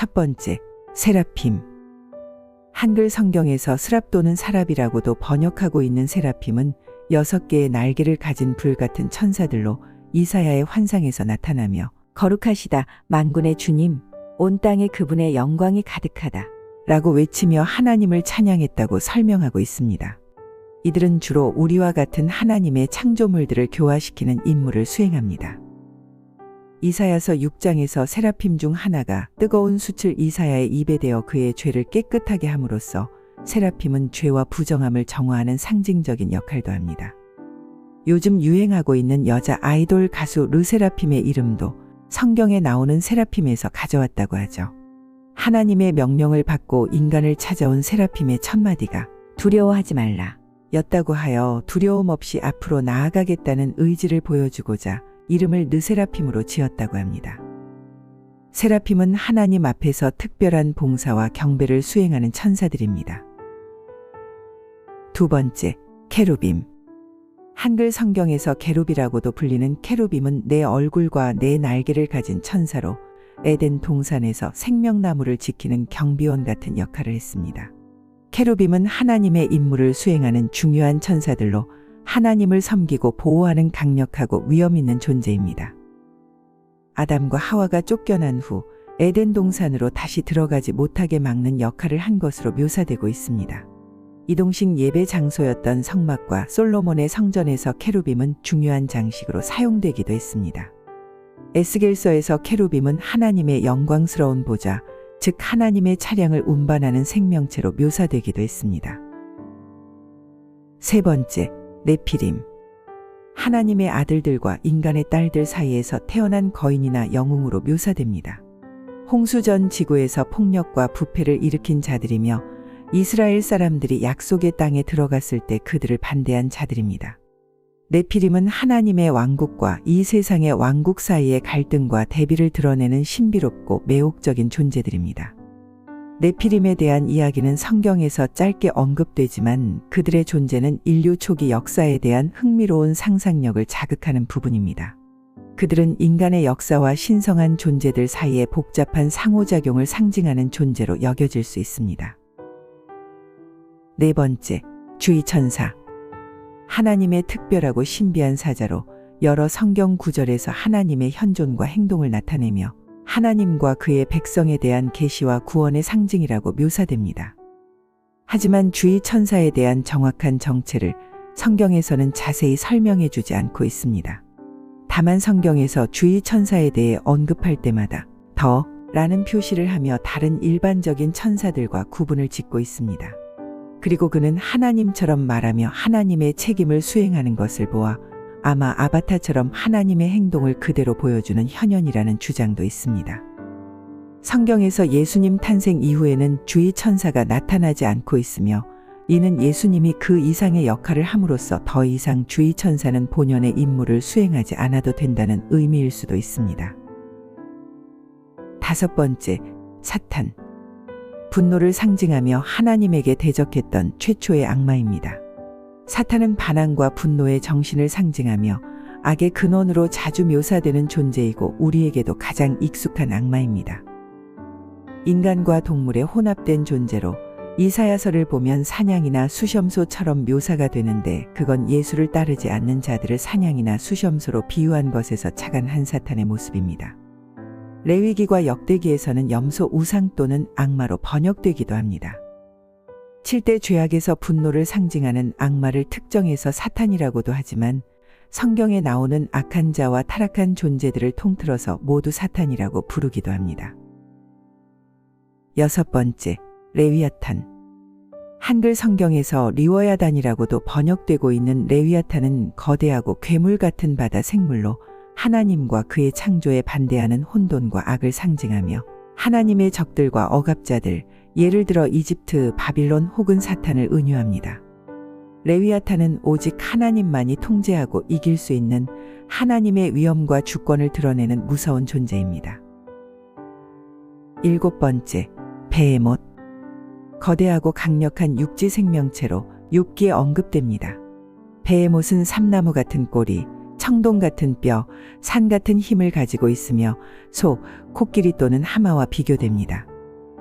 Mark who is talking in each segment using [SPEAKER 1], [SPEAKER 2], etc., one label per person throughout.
[SPEAKER 1] 첫 번째, 세라핌. 한글 성경에서 스랍 또는 사랍이라고도 번역하고 있는 세라핌은 6개의 날개를 가진 불같은 천사들로 이사야의 환상에서 나타나며 거룩하시다 만군의 주님, 온 땅에 그분의 영광이 가득하다 라고 외치며 하나님을 찬양했다고 설명하고 있습니다. 이들은 주로 우리와 같은 하나님의 창조물들을 교화시키는 임무를 수행합니다. 이사야서 6장에서 세라핌 중 하나가 뜨거운 숯을 이사야의 입에 대어 그의 죄를 깨끗하게 함으로써 세라핌은 죄와 부정함을 정화하는 상징적인 역할도 합니다. 요즘 유행하고 있는 여자 아이돌 가수 르세라핌의 이름도 성경에 나오는 세라핌에서 가져왔다고 하죠. 하나님의 명령을 받고 인간을 찾아온 세라핌의 첫 마디가 두려워하지 말라 였다고 하여 두려움 없이 앞으로 나아가겠다는 의지를 보여주고자 이름을 르세라핌으로 지었다고 합니다. 세라핌은 하나님 앞에서 특별한 봉사와 경배를 수행하는 천사들입니다. 두 번째, 케루빔. 한글 성경에서 게룹이라고도 불리는 케루빔은 네 얼굴과 네 날개를 가진 천사로 에덴 동산에서 생명나무를 지키는 경비원 같은 역할을 했습니다. 케루빔은 하나님의 임무를 수행하는 중요한 천사들로 하나님을 섬기고 보호하는 강력하고 위험 있는 존재입니다. 아담과 하와가 쫓겨난 후 에덴 동산으로 다시 들어가지 못하게 막는 역할을 한 것으로 묘사되고 있습니다. 이동식 예배 장소였던 성막과 솔로몬의 성전에서 케루빔은 중요한 장식으로 사용되기도 했습니다. 에스겔서에서 케루빔은 하나님의 영광스러운 보좌, 즉 하나님의 차량을 운반하는 생명체로 묘사되기도 했습니다. 세 번째, 네피림. 하나님의 아들들과 인간의 딸들 사이에서 태어난 거인이나 영웅으로 묘사됩니다. 홍수전 지구에서 폭력과 부패를 일으킨 자들이며 이스라엘 사람들이 약속의 땅에 들어갔을 때 그들을 반대한 자들입니다. 네피림은 하나님의 왕국과 이 세상의 왕국 사이의 갈등과 대비를 드러내는 신비롭고 매혹적인 존재들입니다. 네피림에 대한 이야기는 성경에서 짧게 언급되지만 그들의 존재는 인류 초기 역사에 대한 흥미로운 상상력을 자극하는 부분입니다. 그들은 인간의 역사와 신성한 존재들 사이의 복잡한 상호작용을 상징하는 존재로 여겨질 수 있습니다. 네 번째, 주의천사. 하나님의 특별하고 신비한 사자로 여러 성경 구절에서 하나님의 현존과 행동을 나타내며 하나님과 그의 백성에 대한 계시와 구원의 상징이라고 묘사됩니다. 하지만 주의 천사에 대한 정확한 정체를 성경에서는 자세히 설명해 주지 않고 있습니다. 다만 성경에서 주의 천사에 대해 언급할 때마다 더 라는 표시를 하며 다른 일반적인 천사들과 구분을 짓고 있습니다. 그리고 그는 하나님처럼 말하며 하나님의 책임을 수행하는 것을 보아 아마 아바타처럼 하나님의 행동을 그대로 보여주는 현현이라는 주장도 있습니다. 성경에서 예수님 탄생 이후에는 주의 천사가 나타나지 않고 있으며 이는 예수님이 그 이상의 역할을 함으로써 더 이상 주의 천사는 본연의 임무를 수행하지 않아도 된다는 의미일 수도 있습니다. 다섯 번째, 사탄. 분노를 상징하며 하나님에게 대적했던 최초의 악마입니다. 사탄은 반항과 분노의 정신을 상징하며 악의 근원으로 자주 묘사되는 존재이고 우리에게도 가장 익숙한 악마입니다. 인간과 동물의 혼합된 존재로 이사야서를 보면 사냥이나 수염소처럼 묘사가 되는데 그건 예수를 따르지 않는 자들을 사냥이나 수염소로 비유한 것에서 착안한 사탄의 모습입니다. 레위기과 역대기에서는 염소 우상 또는 악마로 번역되기도 합니다. 7대 죄악에서 분노를 상징하는 악마를 특정해서 사탄이라고도 하지만 성경에 나오는 악한 자와 타락한 존재들을 통틀어서 모두 사탄이라고 부르기도 합니다. 여섯 번째, 레위아탄. 한글 성경에서 리워야단이라고도 번역되고 있는 레위아탄은 거대하고 괴물 같은 바다 생물로 하나님과 그의 창조에 반대하는 혼돈과 악을 상징하며 하나님의 적들과 억압자들, 예를 들어 이집트, 바빌론 혹은 사탄을 은유합니다. 레위아탄은 오직 하나님만이 통제하고 이길 수 있는 하나님의 위엄과 주권을 드러내는 무서운 존재입니다. 일곱 번째, 베헤못. 거대하고 강력한 육지 생명체로 욥기에 언급됩니다. 베헤못은 삼나무 같은 꼬리, 청동 같은 뼈, 산 같은 힘을 가지고 있으며 소, 코끼리 또는 하마와 비교됩니다.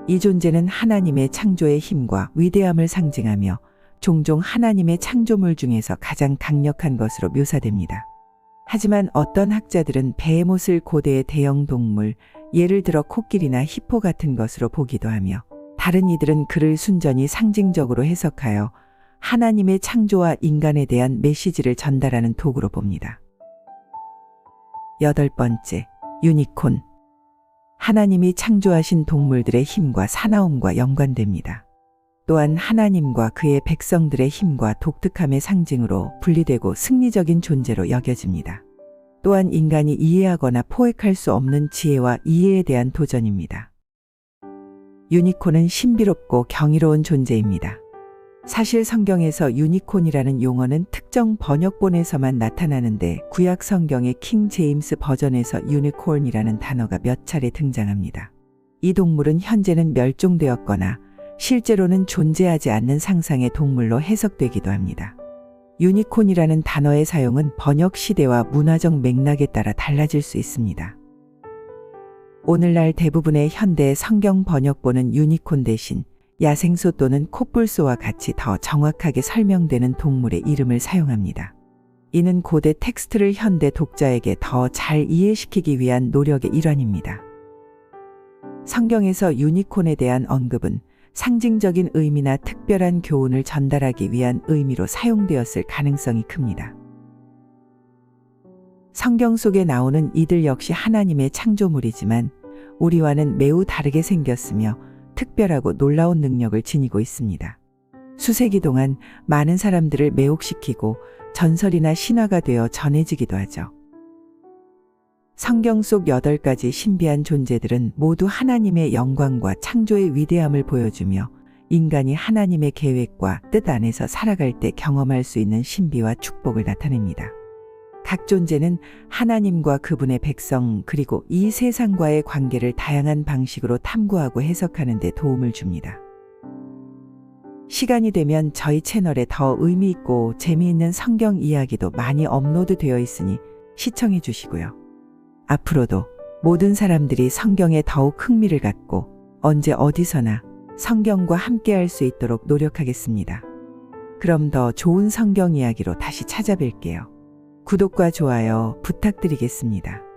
[SPEAKER 1] 이 존재는 하나님의 창조의 힘과 위대함을 상징하며 종종 하나님의 창조물 중에서 가장 강력한 것으로 묘사됩니다. 하지만 어떤 학자들은 베헤못을 고대의 대형 동물, 예를 들어 코끼리나 히포 같은 것으로 보기도 하며, 다른 이들은 그를 순전히 상징적으로 해석하여 하나님의 창조와 인간에 대한 메시지를 전달하는 도구로 봅니다. 8번째, 유니콘. 하나님이 창조하신 동물들의 힘과 사나움과 연관됩니다. 또한 하나님과 그의 백성들의 힘과 독특함의 상징으로 분리되고 승리적인 존재로 여겨집니다. 또한 인간이 이해하거나 포획할 수 없는 지혜와 이해에 대한 도전입니다. 유니콘은 신비롭고 경이로운 존재입니다. 사실 성경에서 유니콘이라는 용어는 특정 번역본에서만 나타나는데 구약 성경의 킹 제임스 버전에서 유니콘이라는 단어가 몇 차례 등장합니다. 이 동물은 현재는 멸종되었거나 실제로는 존재하지 않는 상상의 동물로 해석되기도 합니다. 유니콘이라는 단어의 사용은 번역 시대와 문화적 맥락에 따라 달라질 수 있습니다. 오늘날 대부분의 현대 성경 번역본은 유니콘 대신 야생소 또는 코뿔소와 같이 더 정확하게 설명되는 동물의 이름을 사용합니다. 이는 고대 텍스트를 현대 독자에게 더 잘 이해시키기 위한 노력의 일환입니다. 성경에서 유니콘에 대한 언급은 상징적인 의미나 특별한 교훈을 전달하기 위한 의미로 사용되었을 가능성이 큽니다. 성경 속에 나오는 이들 역시 하나님의 창조물이지만 우리와는 매우 다르게 생겼으며 특별하고 놀라운 능력을 지니고 있습니다. 수세기 동안 많은 사람들을 매혹시키고 전설이나 신화가 되어 전해지기도 하죠. 성경 속 8가지 신비한 존재들은 모두 하나님의 영광과 창조의 위대함을 보여주며 인간이 하나님의 계획과 뜻 안에서 살아갈 때 경험할 수 있는 신비와 축복을 나타냅니다. 각 존재는 하나님과 그분의 백성 그리고 이 세상과의 관계를 다양한 방식으로 탐구하고 해석하는 데 도움을 줍니다. 시간이 되면 저희 채널에 더 의미 있고 재미있는 성경 이야기도 많이 업로드되어 있으니 시청해 주시고요. 앞으로도 모든 사람들이 성경에 더욱 흥미를 갖고 언제 어디서나 성경과 함께할 수 있도록 노력하겠습니다. 그럼 더 좋은 성경 이야기로 다시 찾아뵐게요. 구독과 좋아요 부탁드리겠습니다.